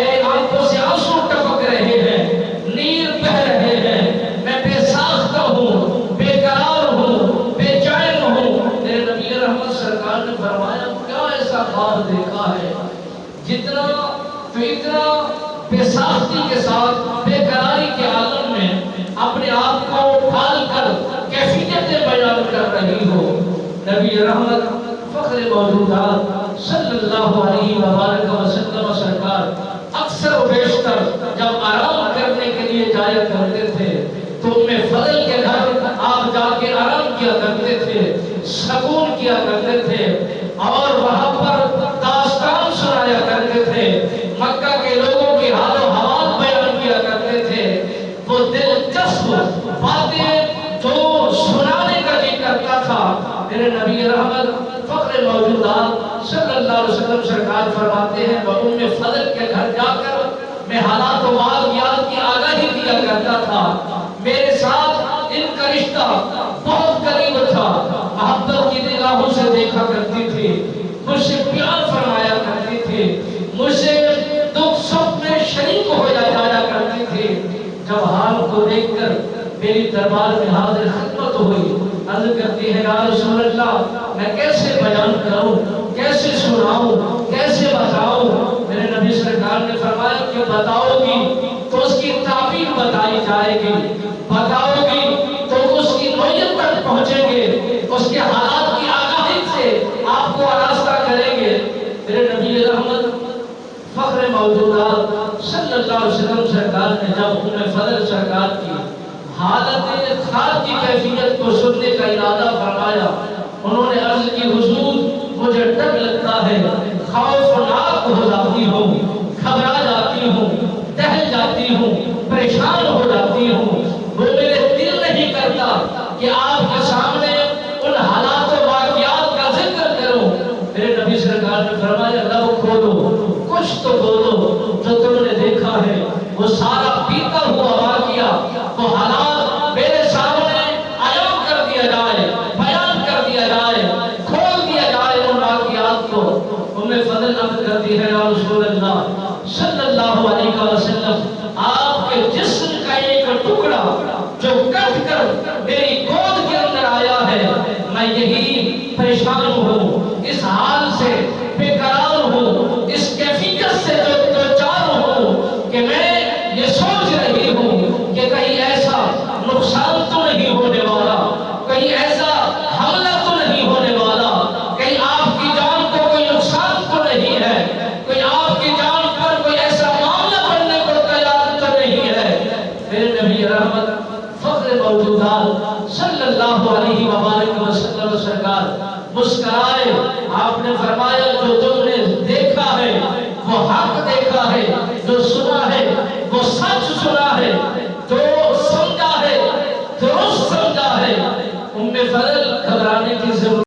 میری آنکھوں سے آنسو ٹپک رہے ہیں، نیل بہہ رہے ہیں، میں بے ساختہ ہوں، بے قرار ہوں، بے چین ہوں۔ میرے نبی رحمت سرکار نے فرمایا کیا ایسا خواب دیکھا ہے جتنا تو اتنا بے ساختی کے ساتھ بے قراری کے عالم میں اپنے آپ کو ڈھال کر کیفیتیں بیان کر رہی ہو۔ نبی رحمت فخر موجودات صلی اللہ علیہ وآلہ وسلم سرکار اکثر و بیشتر جب آرام کرنے کے لیے جایا کرتے تھے تو فضل کے گھر آپ جا کے آرام کیا کرتے تھے، سکون کیا کرتے تھے، اور وہاں پر داستان سنایا کرتے تھے، مکہ کے لوگوں کی حال و حوال بیان کیا کرتے تھے۔ وہ دلچسپ باتیں جو سنانے کا جی کرتا تھا، میرے نبی رحمت فخر موجودات صلی اللہ علیہ وسلم سرکار فرماتے ہیں وہ ام فضل کے گھر جا کر میں حالات و واقعات کی آگاہی دیا کرتا تھا۔ میرے ساتھ ان کا رشتہ بہت قریب تھا، محبت کی نگاہوں سے دیکھا کرتی تھی، مجھ سے پیار فرمایا کرتی تھی، مجھ سے دکھ سکھ میں شریک ہو جایا کرتی تھی۔ جب حال کو دیکھ کر میری دربار میں حاضر خدمت ہوئی، عرض کرتی ہے یا رسول اللہ میں کیسے بیان کروں، کیسے سناؤں، کیسے بتاؤں؟ میرے نبی سرکار نے فرمایا کہ بتاؤ گی تو اس کی تعبیر بتائی جائے گی، بتاؤ گی تو اس کی نوعیت تک پہنچیں گے، اس کے حالات کی آگاہی سے آپ کو آراستہ کریں گے۔ میرے نبی رحمت فخر موجودات صلی اللہ علیہ وسلم سرکار نے جب ام فضل سرکار کی حالت خواب کی کیفیت کو سننے کا ارادہ فرمایا، انہوں نے عرض کی حضور مجھے ڈر لگتا ہے، خوفناک ہو جاتی ہوں، گھبرا جاتی ہوں، دہل جاتی ہوں، پریشان ہو جاتی ہوں، وہ میرے دل نہیں کرتا کہ آپ کے سامنے ان حالات و واقعات کا ذکر کروں۔ میرے نبی سرکار نے فرمایا لب کھولو، کچھ تو بولو، جو تم نے دیکھا ہے وہ سارا پیتا ہوا واقعہ، وہ حالات میرے سامنے عیاں کر دیا جائے، بیان کر دیا جائے، کھول دیا جائے ان واقعات کو۔ ام فضل عرض کرتی ہے یا رسول اللہ صلی اللہ علیہ وسلم آپ کے جسم کا ایک ٹکڑا جو کٹ کر میری گود کے اندر آیا ہے، میں یہی پریشان ہوں، اس حال سے بے قرار ہوں، اس کیفیت سے جو چار ہوں کہ میں یہ سوچ رہی ہوں کہ کہیں ایسا نقصان تو نہیں ہونے والا، کہیں ایسا حملہ تو نہیں ہونے والا، کہیں آپ کی جان کو کوئی نقصان تو نہیں ہے، کوئی آپ کی جان پر کوئی ایسا معاملہ بننے کو تیار تو نہیں ہے۔ میرے نبی رحمت فخر موجودات صلی اللہ علیہ وآلہ وسلم سرکار مسکرائے، آپ نے فرمایا جو تم نے دیکھا ہے وہ حق دیکھا ہے، جو سنا ہے وہ سچ سنا ہے، جو سمجھا ہے درست سمجھا ہے۔ ام فضل گھبرانے کی ضرورت